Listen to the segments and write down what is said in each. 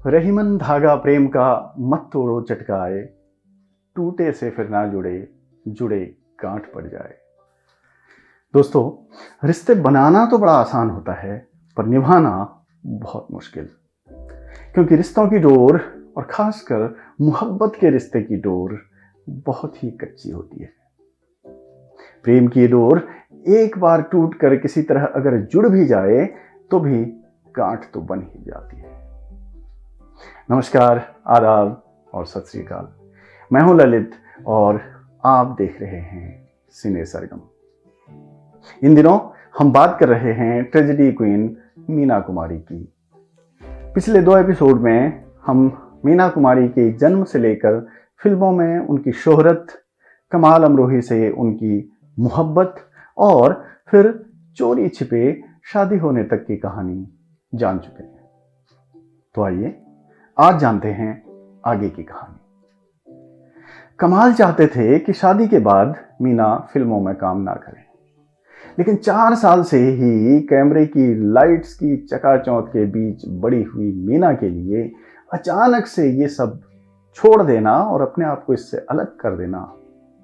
रहीमन धागा प्रेम का मत तोड़ो चटकाए, टूटे से फिर ना जुड़े, जुड़े गांठ पड़ जाए। दोस्तों, रिश्ते बनाना तो बड़ा आसान होता है, पर निभाना बहुत मुश्किल। क्योंकि रिश्तों की डोर, और खासकर मोहब्बत के रिश्ते की डोर, बहुत ही कच्ची होती है। प्रेम की डोर एक बार टूट कर किसी तरह अगर जुड़ भी जाए तो भी गांठ तो बन ही जाती है। नमस्कार, आदाब और सत श्री अकाल। मैं हूं ललित और आप देख रहे हैं सिने सरगम। इन दिनों हम बात कर रहे हैं ट्रेजेडी क्वीन मीना कुमारी की। पिछले 2 एपिसोड में हम मीना कुमारी के जन्म से लेकर फिल्मों में उनकी शोहरत, कमाल अमरोही से उनकी मोहब्बत और फिर चोरी छिपे शादी होने तक की कहानी जान चुके हैं। तो आइए आज जानते हैं आगे की कहानी। कमाल चाहते थे कि शादी के बाद मीना फिल्मों में काम ना करें, लेकिन 4 साल से ही कैमरे की लाइट्स की चकाचौंध के बीच बड़ी हुई मीना के लिए अचानक से ये सब छोड़ देना और अपने आप को इससे अलग कर देना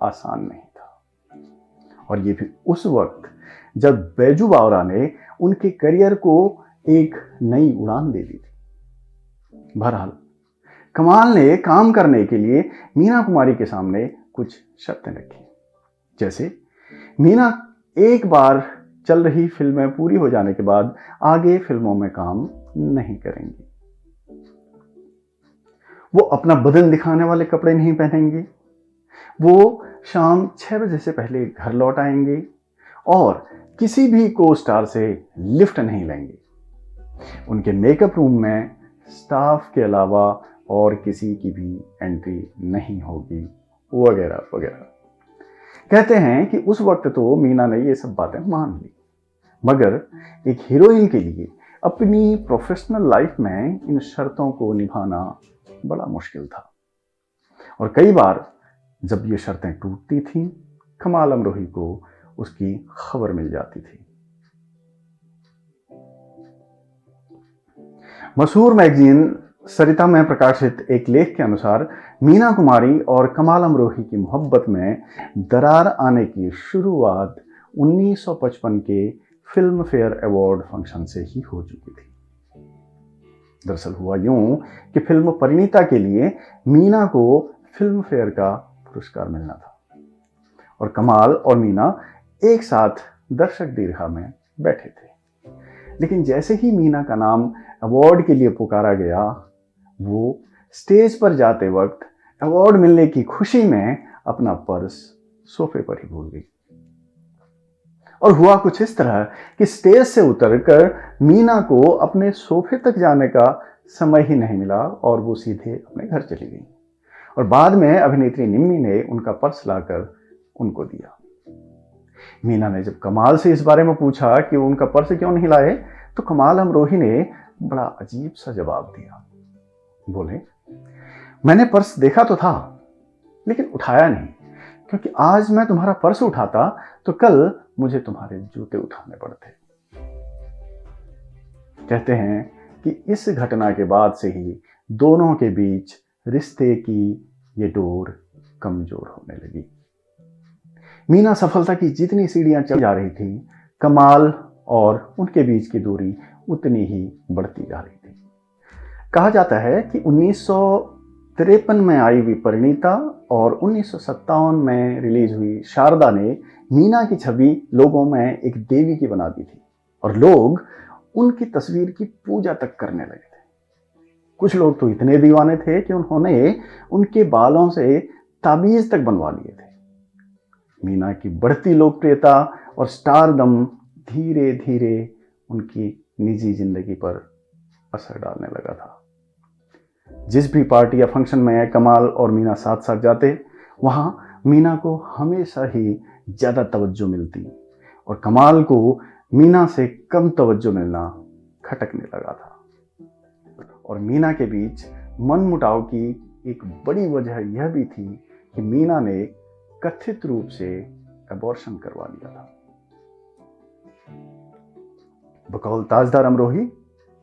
आसान नहीं था। और ये भी उस वक्त जब बैजू बावरा ने उनके करियर को एक नई उड़ान दे दी थी। बहरहाल कमाल ने काम करने के लिए मीना कुमारी के सामने कुछ शर्तें रखी। जैसे मीना एक बार चल रही फिल्में पूरी हो जाने के बाद आगे फिल्मों में काम नहीं करेंगी। वो अपना बदन दिखाने वाले कपड़े नहीं पहनेंगे। वो शाम 6 बजे से पहले घर लौट आएंगे और किसी भी को स्टार से लिफ्ट नहीं लेंगे। उनके मेकअप रूम में स्टाफ के अलावा और किसी की भी एंट्री नहीं होगी, वगैरह वगैरह। कहते हैं कि उस वक्त तो मीना ने ये सब बातें मान ली, मगर एक हीरोइन के लिए अपनी प्रोफेशनल लाइफ में इन शर्तों को निभाना बड़ा मुश्किल था। और कई बार जब ये शर्तें टूटती थीं, कमाल अमरोही को उसकी खबर मिल जाती थी। मशहूर मैगजीन सरिता में प्रकाशित एक लेख के अनुसार मीना कुमारी और कमाल अमरोही की मोहब्बत में दरार आने की शुरुआत 1955 के फिल्म फेयर अवार्ड फंक्शन से ही हो चुकी थी। दरअसल हुआ यूं कि फिल्म परिणीता के लिए मीना को फिल्म फेयर का पुरस्कार मिलना था और कमाल और मीना एक साथ दर्शक दीर्घा में बैठे थे। लेकिन जैसे ही मीना का नाम अवार्ड के लिए पुकारा गया, वो स्टेज पर जाते वक्त अवार्ड मिलने की खुशी में अपना पर्स सोफे पर ही भूल गई। और हुआ कुछ इस तरह कि स्टेज से उतरकर मीना को अपने सोफे तक जाने का समय ही नहीं मिला और वो सीधे अपने घर चली गई। और बाद में अभिनेत्री निम्मी ने उनका पर्स लाकर उनको दिया। मीना ने जब कमाल से इस बारे में पूछा कि वो उनका पर्स क्यों नहीं लाए, तो कमाल अमरोही ने बड़ा अजीब सा जवाब दिया। बोले, मैंने पर्स देखा तो था लेकिन उठाया नहीं, क्योंकि आज मैं तुम्हारा पर्स उठाता तो कल मुझे तुम्हारे जूते उठाने पड़ते। कहते हैं कि इस घटना के बाद से ही दोनों के बीच रिश्ते की ये डोर कमजोर होने लगी। मीना सफलता की जितनी सीढ़ियां चढ़ जा रही थी, कमाल और उनके बीच की दूरी उतनी ही बढ़ती जा रही थी। कहा जाता है कि 1953 में आई हुई परिणीता और 1957 में रिलीज हुई शारदा ने मीना की छवि लोगों में एक देवी की बना दी थी और लोग उनकी तस्वीर की पूजा तक करने लगे थे। कुछ लोग तो इतने दीवाने थे कि उन्होंने उनके बालों से ताबीज तक बनवा लिए थे। मीना की बढ़ती लोकप्रियता और स्टारडम धीरे धीरे उनकी निजी जिंदगी पर असर डालने लगा था। जिस भी पार्टी या फंक्शन में कमाल और मीना साथ साथ जाते, वहां मीना को हमेशा ही ज्यादा तवज्जो मिलती और कमाल को मीना से कम तवज्जो मिलना खटकने लगा था। और मीना के बीच मनमुटाव की एक बड़ी वजह यह भी थी कि मीना ने कथित रूप से अबॉर्शन करवा लिया था। बकौल ताजदार अमरोही,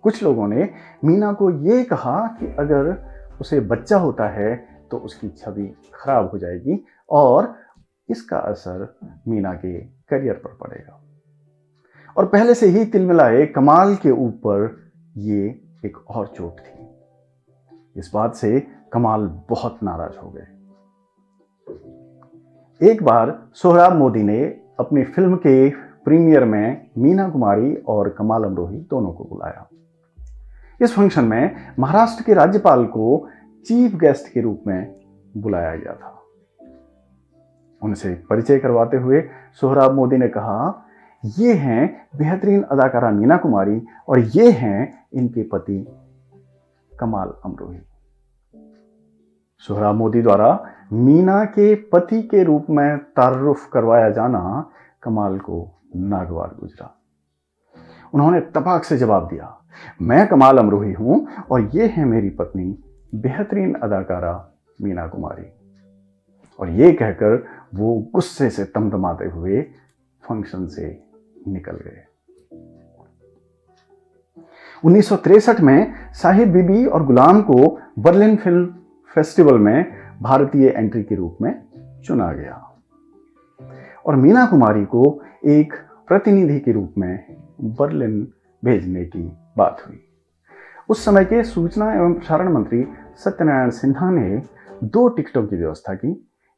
कुछ लोगों ने मीना को ये कहा कि अगर उसे बच्चा होता है तो उसकी छवि खराब हो जाएगी और इसका असर मीना के करियर पर पड़ेगा। और पहले से ही तिलमिलाए कमाल के ऊपर ये एक और चोट थी। इस बात से कमाल बहुत नाराज हो गए। एक बार सोहराब मोदी ने अपनी फिल्म के प्रीमियर में मीना कुमारी और कमाल अमरोही दोनों को बुलाया। इस फंक्शन में महाराष्ट्र के राज्यपाल को चीफ गेस्ट के रूप में बुलाया गया था। उनसे परिचय करवाते हुए सोहराब मोदी ने कहा, ये हैं बेहतरीन अदाकारा मीना कुमारी और ये हैं इनके पति कमाल अमरोही। सोहराब मोदी द्वारा मीना के पति के रूप में तारुफ करवाया जाना कमाल को नागवार गुजरा। उन्होंने तपाक से जवाब दिया, मैं कमाल अमरोही हूं और ये है मेरी पत्नी बेहतरीन अदाकारा मीना कुमारी। और ये कहकर वो गुस्से से तमतमाते हुए फंक्शन से निकल गए। 1963 में साहिब बीबी और गुलाम को बर्लिन फिल्म फेस्टिवल में भारतीय एंट्री के रूप में चुना गया और मीना कुमारी को एक प्रतिनिधि के रूप में बर्लिन भेजने की बात हुई। उस समय के सूचना एवं प्रसारण मंत्री सत्यनारायण सिन्हा ने 2 टिकटों की व्यवस्था की,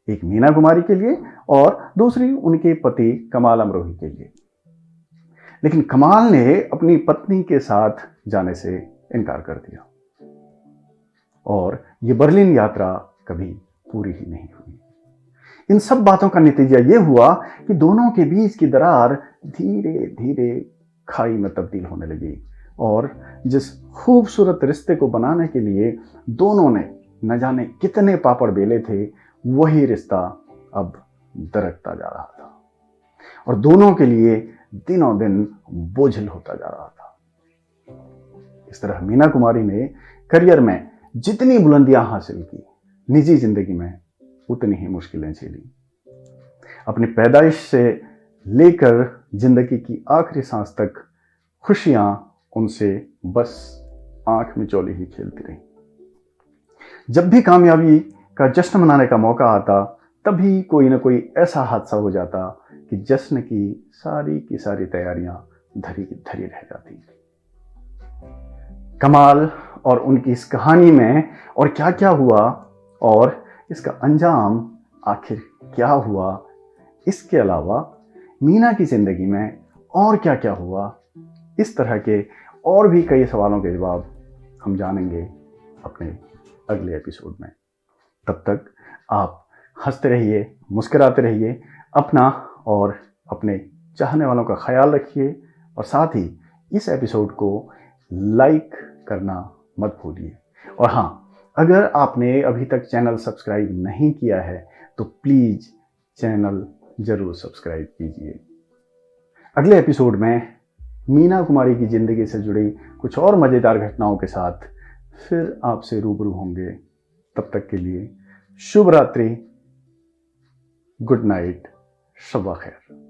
एक मीना कुमारी के लिए और दूसरी उनके पति कमाल अमरोही के लिए। लेकिन कमाल ने अपनी पत्नी के साथ जाने से इनकार कर दिया और ये बर्लिन यात्रा कभी पूरी ही नहीं हुई। इन सब बातों का नतीजा ये हुआ कि दोनों के बीच की दरार धीरे धीरे खाई में तब्दील होने लगी और जिस खूबसूरत रिश्ते को बनाने के लिए दोनों ने न जाने कितने पापड़ बेले थे, वही रिश्ता अब दरकता जा रहा था और दोनों के लिए दिनों दिन बोझिल होता जा रहा था। इस तरह मीना कुमारी ने करियर में जितनी बुलंदियां हासिल की, निजी जिंदगी में उतनी ही मुश्किलें झेली। अपनी पैदाइश से लेकर जिंदगी की आखिरी सांस तक खुशियां उनसे बस आंख में चौली ही खेलती रही। जब भी कामयाबी का जश्न मनाने का मौका आता, तभी कोई ना कोई ऐसा हादसा हो जाता कि जश्न की सारी तैयारियां धरी की धरी रह जाती। कमाल और उनकी इस कहानी में और क्या क्या हुआ और इसका अंजाम आखिर क्या हुआ, इसके अलावा मीना की जिंदगी में और क्या क्या हुआ, इस तरह के और भी कई सवालों के जवाब हम जानेंगे अपने अगले एपिसोड में। तब तक आप हंसते रहिए, मुस्कुराते रहिए, अपना और अपने चाहने वालों का ख्याल रखिए और साथ ही इस एपिसोड को लाइक करना मत भूलिए। और हाँ, अगर आपने अभी तक चैनल सब्सक्राइब नहीं किया है तो प्लीज़ चैनल ज़रूर सब्सक्राइब कीजिए। अगले एपिसोड में मीना कुमारी की ज़िंदगी से जुड़ी कुछ और मज़ेदार घटनाओं के साथ फिर आपसे रूबरू होंगे। तब तक के लिए शुभ रात्रि, गुड नाइट, शब ख़ैर।